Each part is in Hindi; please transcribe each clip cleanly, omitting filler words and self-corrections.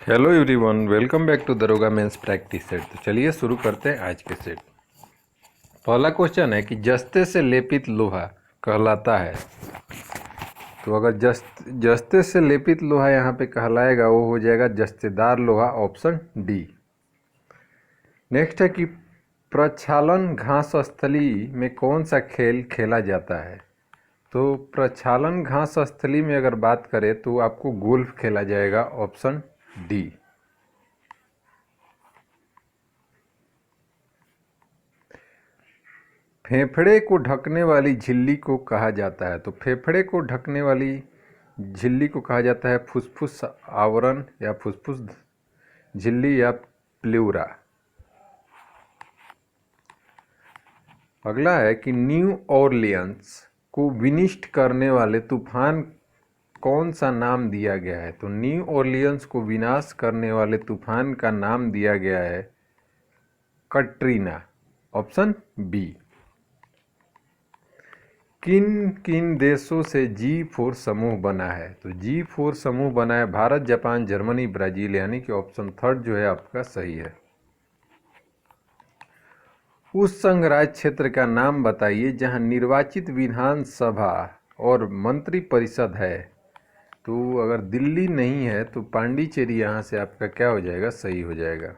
Hello everyone, welcome back to दरोगा मेंस प्रैक्टिस सेट। तो चलिए शुरू करते हैं आज के सेट। पहला क्वेश्चन है कि जस्ते से लेपित लोहा कहलाता है। तो अगर जस्ते से लेपित लोहा यहाँ पे कहलाएगा वो हो जाएगा जस्तेदार लोहा, ऑप्शन डी। नेक्स्ट है कि प्रक्षालन घास स्थली में कौन सा खेल खेला जाता है। तो प्रक्षालन घास स्थली में अगर बात करें तो आपको गोल्फ खेला जाएगा, ऑप्शन डी। फेफड़े को ढकने वाली झिल्ली को कहा जाता है। तो फेफड़े को ढकने वाली झिल्ली को कहा जाता है फुफ्फुस आवरण या फुफ्फुस झिल्ली या प्लूरा। अगला है कि न्यू ऑरलियंस को विनिष्ट करने वाले तूफान कौन सा नाम दिया गया है। तो न्यू ऑरलियंस को विनाश करने वाले तूफान का नाम दिया गया है कटरीना, ऑप्शन बी। किन किन देशों से G4 समूह बना है। तो G4 समूह बना है भारत, जापान, जर्मनी, ब्राजील, यानी कि ऑप्शन थर्ड जो है आपका सही है। उस संघराज्य क्षेत्र का नाम बताइए जहां निर्वाचित विधानसभा और मंत्री परिषद है। तो अगर दिल्ली नहीं है तो पांडिचेरी यहाँ से आपका क्या हो जाएगा, सही हो जाएगा।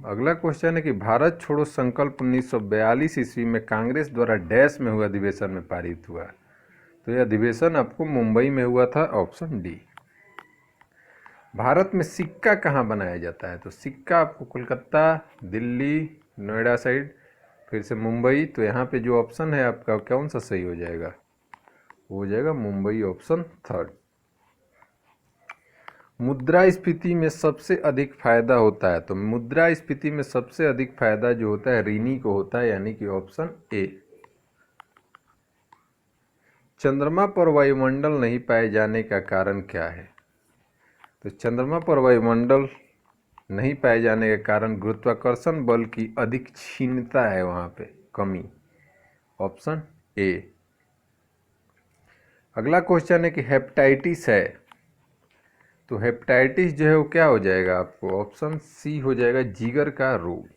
अगला क्वेश्चन है कि भारत छोड़ो संकल्प 1942 ईस्वी में कांग्रेस द्वारा डैश में हुआ अधिवेशन में पारित हुआ। तो यह अधिवेशन आपको मुंबई में हुआ था, ऑप्शन डी। भारत में सिक्का कहाँ बनाया जाता है। तो सिक्का आपको कोलकाता, दिल्ली, नोएडा साइड, फिर से मुंबई। तो यहाँ पे जो ऑप्शन है आपका कौन सा सही हो जाएगा, वो हो जाएगा मुंबई, ऑप्शन थर्ड। मुद्रास्फीति में सबसे अधिक फायदा होता है। तो मुद्रास्फीति में सबसे अधिक फायदा जो होता है ऋणी को होता है, यानी कि ऑप्शन ए। चंद्रमा पर वायुमंडल नहीं पाए जाने का कारण क्या है। तो चंद्रमा पर वायुमंडल नहीं पाए जाने का कारण गुरुत्वाकर्षण बल की अधिक क्षीणता है, वहाँ पे कमी, ऑप्शन ए। अगला क्वेश्चन है कि हेपेटाइटिस है। तो हेपेटाइटिस जो है वो क्या हो जाएगा आपको, ऑप्शन सी हो जाएगा, जिगर का रोग।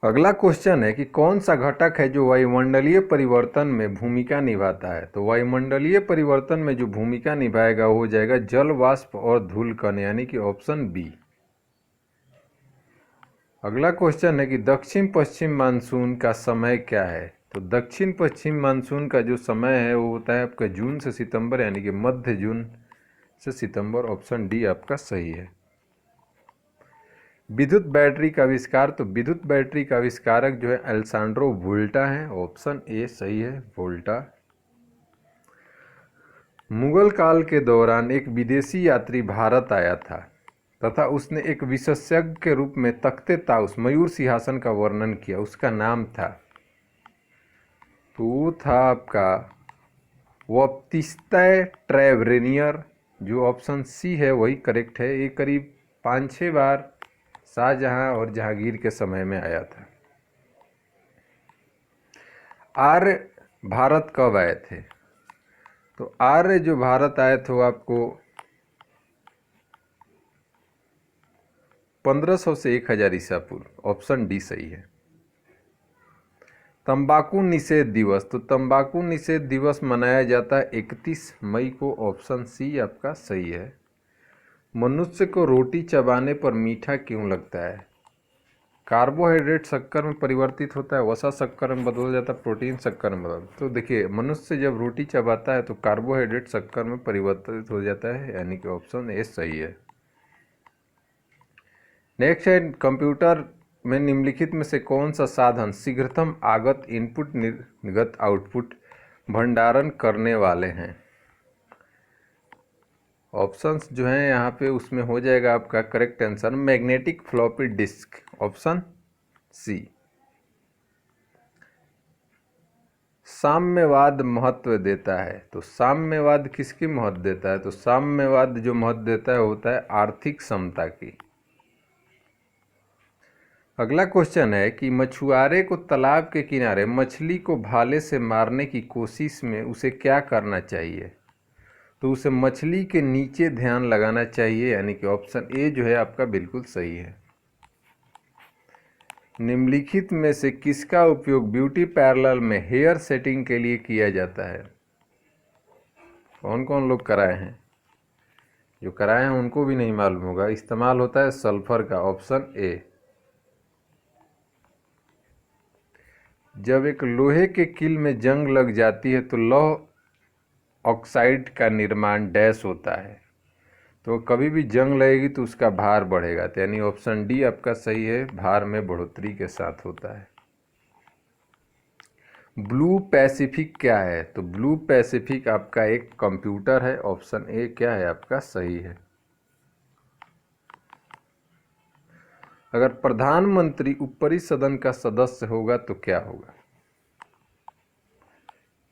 अगला क्वेश्चन है कि कौन सा घटक है जो वायुमंडलीय परिवर्तन में भूमिका निभाता है। तो वायुमंडलीय परिवर्तन में जो भूमिका निभाएगा वो हो जाएगा जल वाष्प और धूलकण, यानी कि ऑप्शन बी। अगला क्वेश्चन है कि दक्षिण पश्चिम मानसून का समय क्या है। तो दक्षिण पश्चिम मानसून का जो समय है वो होता है आपका जून से सितंबर, यानी कि मध्य जून से सितंबर, ऑप्शन डी आपका सही है। विद्युत बैटरी का आविष्कार। तो विद्युत बैटरी का आविष्कारक जो है अलेसांड्रो वोल्टा है, ऑप्शन ए सही है, वोल्टा। मुगल काल के दौरान एक विदेशी यात्री भारत आया था तथा उसने एक विशेषज्ञ के रूप में तख्ते ताउस मयूर सिंहासन का वर्णन किया, उसका नाम था, तो वो था आपका वप्तिस्ता ट्रैवरेनियर, जो ऑप्शन सी है वही करेक्ट है। ये करीब 5-6 बार शाहजहां और जहांगीर के समय में आया था। आर्य भारत कब आए थे। तो आर्य जो भारत आए थे वो आपको 1500 से 1000 ईसा पूर्व, ऑप्शन डी सही है। तंबाकू निषेध दिवस। तो तंबाकू निषेध दिवस मनाया जाता है 31 मई को, ऑप्शन सी आपका सही है। मनुष्य को रोटी चबाने पर मीठा क्यों लगता है। कार्बोहाइड्रेट शक्कर में परिवर्तित होता है, वसा शक्कर में बदल जाता है, प्रोटीन शक्कर में बदल। तो देखिए मनुष्य जब रोटी चबाता है तो कार्बोहाइड्रेट शक्कर में परिवर्तित हो जाता है, यानी कि ऑप्शन ए सही है। नेक्स्ट है कंप्यूटर में निम्नलिखित में से कौन सा साधन शीघ्रतम आगत इनपुट निर्गत आउटपुट भंडारण करने वाले हैं। ऑप्शंस जो हैं यहाँ पे उसमें हो जाएगा आपका correct answer magnetic floppy disk, option C. साम्यवाद महत्व देता है। तो साम्यवाद किसकी महत्व देता है। तो साम्यवाद जो महत्व देता है होता है आर्थिक समता की। अगला क्वेश्चन है कि मछुआरे को तालाब के किनारे मछली को भाले से मारने की कोशिश में उसे क्या करना चाहिए? तो उसे मछली के नीचे ध्यान लगाना चाहिए, यानी कि ऑप्शन ए जो है आपका बिल्कुल सही है। निम्नलिखित में से किसका उपयोग ब्यूटी पार्लर में हेयर सेटिंग के लिए किया जाता है? कौन कौन लोग कराए हैं? जो कराए हैं उनको भी नहीं मालूम होगा। इस्तेमाल होता है सल्फर का, ऑप्शन ए। जब एक लोहे के कील में जंग लग जाती है तो लौह ऑक्साइड का निर्माण डैश होता है। तो कभी भी जंग लगेगी तो उसका भार बढ़ेगा, तो यानी ऑप्शन डी आपका सही है, भार में बढ़ोतरी के साथ होता है। ब्लू पैसिफिक क्या है? तो ब्लू पैसिफिक आपका एक कंप्यूटर है, ऑप्शन ए क्या है आपका सही है। अगर प्रधानमंत्री ऊपरी सदन का सदस्य होगा तो क्या होगा?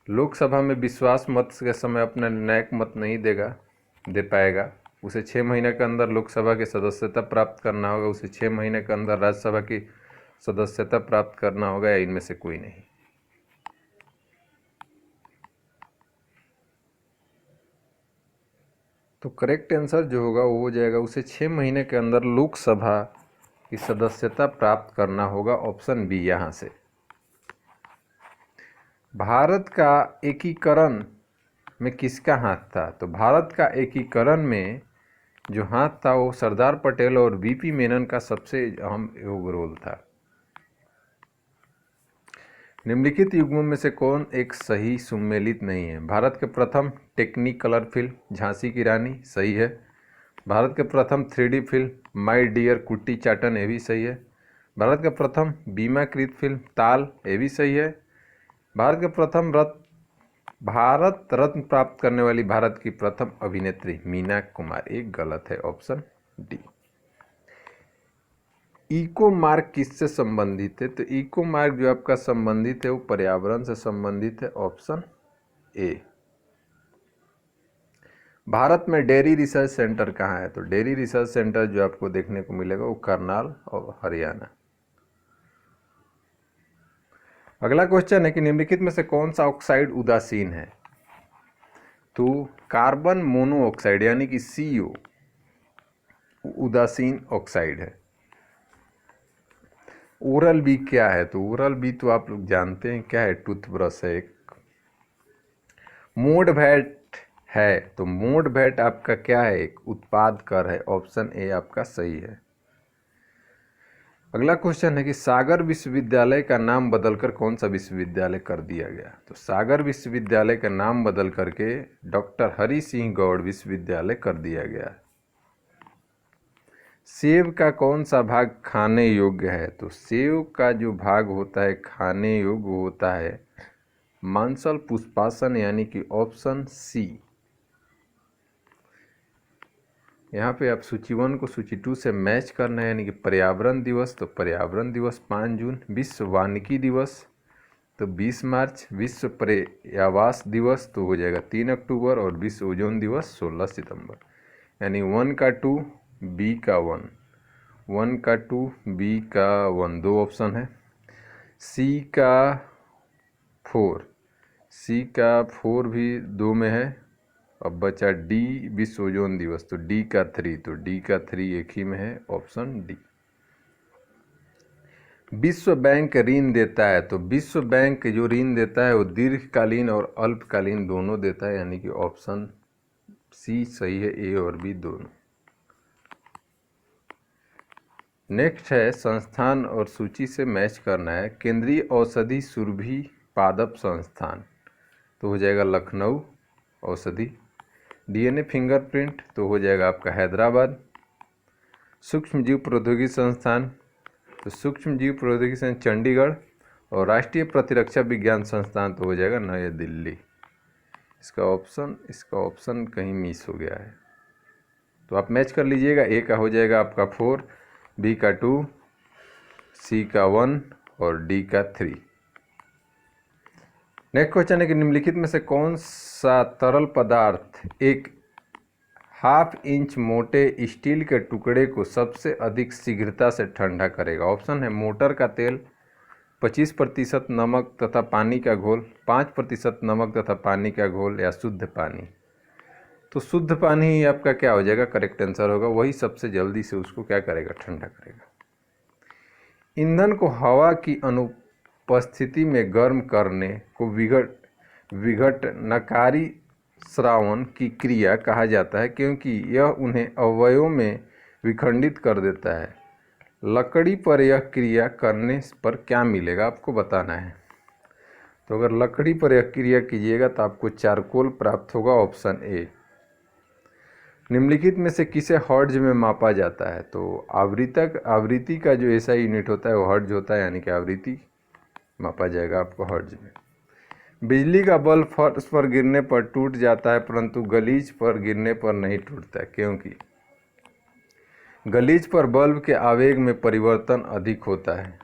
लोकसभा में विश्वास मत के समय अपना निर्णायक मत नहीं दे पाएगा। उसे 6 महीने के अंदर लोकसभा की सदस्यता प्राप्त करना होगा, उसे 6 महीने के अंदर राज्यसभा की सदस्यता प्राप्त करना होगा, या इनमें से कोई नहीं। तो करेक्ट आंसर जो होगा वो हो जाएगा, उसे 6 महीने के अंदर लोकसभा की सदस्यता प्राप्त करना होगा, ऑप्शन बी यहाँ से। भारत का एकीकरण में किसका हाथ था? तो भारत का एकीकरण में जो हाथ था वो सरदार पटेल और वीपी मेनन का सबसे अहम रोल था। निम्नलिखित युग्मों में से कौन एक सही सुमेलित नहीं है? भारत के प्रथम टेक्निकलर फिल्म झांसी की रानी सही है। भारत के प्रथम 3D फिल्म माय डियर कुट्टी चाटन, ये भी सही है। भारत का प्रथम बीमाकृत फिल्म ताल, ये भी सही है। भारत रत्न प्राप्त करने वाली भारत की प्रथम अभिनेत्री मीना कुमार, एक गलत है, ऑप्शन डी। इको मार्क किससे संबंधित है? तो इको मार्क जो आपका संबंधित है वो पर्यावरण से संबंधित है, ऑप्शन ए। भारत में डेयरी रिसर्च सेंटर कहाँ है? तो डेयरी रिसर्च सेंटर जो आपको देखने को मिलेगा वो करनाल और हरियाणा। अगला क्वेश्चन है कि निम्नलिखित में से कौन सा ऑक्साइड उदासीन है? तो कार्बन मोनोऑक्साइड यानी कि CO उदासीन ऑक्साइड है। ओरल बी क्या है? तो ओरल बी तो आप लोग जानते हैं क्या है, टूथब्रश है एक। मोड वैट है, तो मोड वैट आपका क्या है, एक उत्पाद कर है, ऑप्शन ए आपका सही है। अगला क्वेश्चन है कि सागर विश्वविद्यालय का नाम बदलकर कौन सा विश्वविद्यालय कर दिया गया? तो सागर विश्वविद्यालय का नाम बदल करके डॉक्टर हरि सिंह गौड़ विश्वविद्यालय कर दिया गया। सेब का कौन सा भाग खाने योग्य है? तो सेब का जो भाग होता है खाने योग्य होता है मांसल पुष्पासन, यानी कि ऑप्शन सी। यहाँ पे आप सूची 1 को सूची 2 से मैच करना है, यानी कि पर्यावरण दिवस, तो पर्यावरण दिवस 5 जून। विश्व वानिकी दिवस तो 20 मार्च। विश्व पर्यावास दिवस तो हो जाएगा 3 अक्टूबर, और विश्व ओजोन दिवस 16 सितंबर। यानी 1 का 2 बी का 1, 1 का 2 बी का 1, 2 ऑप्शन है। सी का 4, सी का 4 भी 2 में है। अब बचा डी विश्व ओजोन दिवस, तो डी का 3, तो डी का 3 एक ही में है, ऑप्शन डी। विश्व बैंक ऋण देता है, तो विश्व बैंक जो ऋण देता है वो दीर्घकालीन और अल्पकालीन दोनों देता है, यानी कि ऑप्शन सी सही है, ए और बी दोनों। नेक्स्ट है संस्थान और सूची से मैच करना है। केंद्रीय औषधि सुरभि पादप संस्थान तो हो जाएगा लखनऊ औषधि। DNA फिंगरप्रिंट तो हो जाएगा आपका हैदराबाद। सूक्ष्म जीव प्रौद्योगिकी संस्थान तो सूक्ष्म जीव प्रौद्योगिकी संस्थान चंडीगढ़। और राष्ट्रीय प्रतिरक्षा विज्ञान संस्थान तो हो जाएगा नई दिल्ली। इसका ऑप्शन कहीं मिस हो गया है, तो आप मैच कर लीजिएगा। ए का हो जाएगा आपका 4, बी का 2, सी का 1 और डी का 3। नेक्स्ट क्वेश्चन है कि निम्नलिखित में से कौन सा तरल पदार्थ एक हाफ इंच मोटे स्टील के टुकड़े को सबसे अधिक शीघ्रता से ठंडा करेगा? ऑप्शन है मोटर का तेल, 25% नमक तथा पानी का घोल, 5% नमक तथा पानी का घोल, या शुद्ध पानी। तो शुद्ध पानी ही आपका क्या हो जाएगा, करेक्ट आंसर होगा। वही सबसे जल्दी से उसको क्या करेगा, ठंडा करेगा। ईंधन को हवा की अनुपस्थिति में गर्म करने को विघटनकारी श्रावण की क्रिया कहा जाता है, क्योंकि यह उन्हें अवयवों में विखंडित कर देता है। लकड़ी पर यह क्रिया करने पर क्या मिलेगा, आपको बताना है। तो अगर लकड़ी पर यह क्रिया कीजिएगा तो आपको चारकोल प्राप्त होगा, ऑप्शन ए। निम्नलिखित में से किसे हर्ट्ज में मापा जाता है? तो आवृत्ति का जो ऐसा यूनिट होता है वो हर्ट्ज होता है, यानी कि आवृत्ति मापा जाएगा आपको हर्ट्ज में। बिजली का बल्ब फर्श पर गिरने पर टूट जाता है, परंतु गलीच पर गिरने पर नहीं टूटता, क्योंकि गलीच पर बल्ब के आवेग में परिवर्तन अधिक होता है।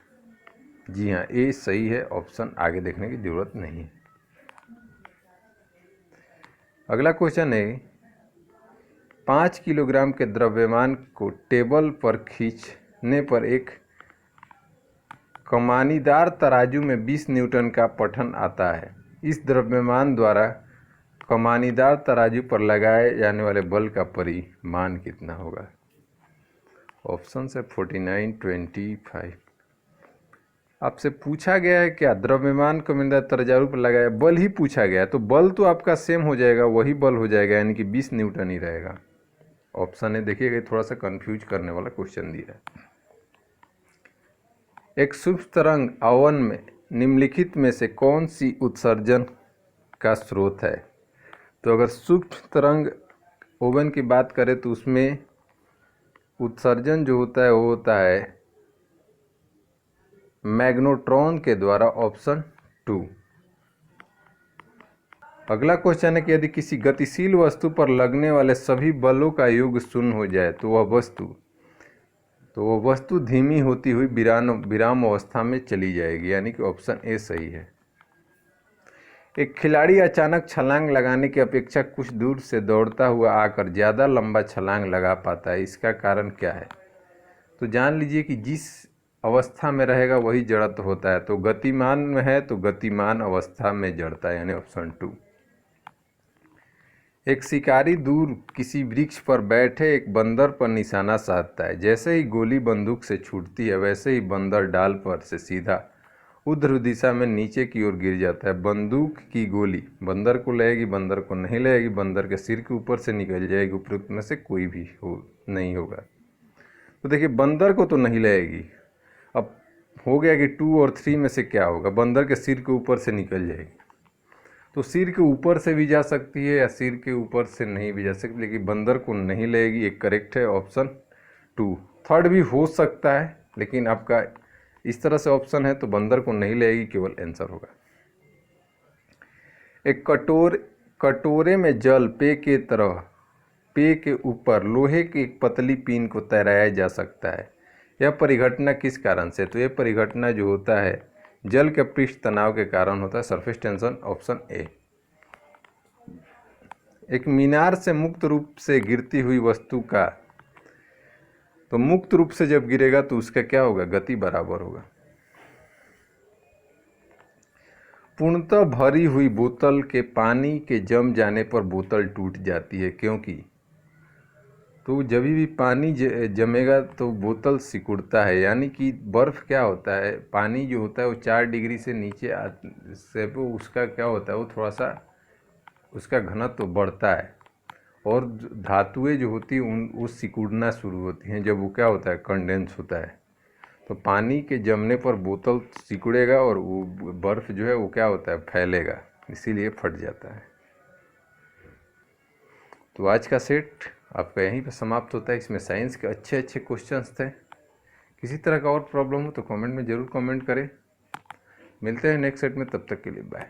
जी हाँ, ये सही है ऑप्शन, आगे देखने की जरूरत नहीं है। अगला क्वेश्चन है, 5 किलोग्राम के द्रव्यमान को टेबल पर खींचने पर एक कमानीदार तराजू में 20 न्यूटन का पठन आता है। इस द्रव्यमान द्वारा कमानीदार तराजू पर लगाए जाने वाले बल का परिमाण कितना होगा? ऑप्शन है 49, 25। आपसे पूछा गया है क्या, द्रव्यमान कमानीदार तराजू पर लगाया, बल ही पूछा गया है, तो बल तो आपका सेम हो जाएगा, वही बल हो जाएगा, यानी कि 20 न्यूटन ही रहेगा। ऑप्शन है, देखिएगा थोड़ा सा कंफ्यूज करने वाला क्वेश्चन दिया है। एक सूक्ष्म तरंग ओवन में निम्नलिखित में से कौन सी उत्सर्जन का स्रोत है? तो अगर सूक्ष्म तरंग ओवन की बात करें तो उसमें उत्सर्जन जो होता है वो होता है मैग्नेट्रॉन के द्वारा, ऑप्शन 2। अगला क्वेश्चन है कि यदि किसी गतिशील वस्तु पर लगने वाले सभी बलों का योग शून्य हो जाए तो वह वस्तु धीमी होती हुई विराम अवस्था में चली जाएगी, यानी कि ऑप्शन ए सही है। एक खिलाड़ी अचानक छलांग लगाने की अपेक्षा कुछ दूर से दौड़ता हुआ आकर ज़्यादा लंबा छलांग लगा पाता है, इसका कारण क्या है? तो जान लीजिए कि जिस अवस्था में रहेगा वही जड़त्व होता है, तो गतिमान में है तो गतिमान अवस्था में जड़ता है, यानी ऑप्शन 2। एक शिकारी दूर किसी वृक्ष पर बैठे एक बंदर पर निशाना साधता है। जैसे ही गोली बंदूक से छूटती है वैसे ही बंदर डाल पर से सीधा ऊर्ध्व दिशा में नीचे की ओर गिर जाता है। बंदूक की गोली बंदर को लगेगी, बंदर को नहीं लगेगी, बंदर के सिर के ऊपर से निकल जाएगी, उपरोक्त में से कोई भी नहीं होगा। तो देखिए बंदर को तो नहीं लगेगी। अब हो गया कि 2 और 3 में से क्या होगा, बंदर के सिर के ऊपर से निकल जाएगी। तो सिर के ऊपर से भी जा सकती है या सिर के ऊपर से नहीं भी जा सकती, लेकिन बंदर को नहीं लगेगी, एक करेक्ट है ऑप्शन 2। थर्ड भी हो सकता है, लेकिन आपका इस तरह से ऑप्शन है तो बंदर को नहीं लगेगी, केवल आंसर होगा। एक कटोरे में जल पे के ऊपर लोहे की एक पतली पिन को तैराया जा सकता है। यह परिघटना किस कारण से? तो यह परिघटना जो होता है जल के पृष्ठ तनाव के कारण होता है, सरफेस टेंशन, ऑप्शन ए। एक मीनार से मुक्त रूप से गिरती हुई वस्तु का, तो मुक्त रूप से जब गिरेगा तो उसका क्या होगा, गति बराबर होगा। पूर्णतः भरी हुई बोतल के पानी के जम जाने पर बोतल टूट जाती है, क्योंकि तो जब भी पानी जमेगा तो बोतल सिकुड़ता है, यानी कि बर्फ़ क्या होता है, पानी जो होता है वो 4 डिग्री से नीचे से उसका क्या होता है, वो थोड़ा सा उसका घनत्व बढ़ता है, और धातुएं जो होती हैं वो सिकुड़ना शुरू होती हैं जब वो क्या होता है, कंडेंस होता है। तो पानी के जमने पर बोतल सिकुड़ेगा और वो बर्फ़ जो है वो क्या होता है, फैलेगा, इसीलिए फट जाता है। तो आज का सेट आपका यहीं पर समाप्त होता है। इसमें साइंस के अच्छे अच्छे क्वेश्चंस थे। किसी तरह का और प्रॉब्लम हो तो कमेंट में ज़रूर कमेंट करें। मिलते हैं नेक्स्ट सेट में, तब तक के लिए बाय।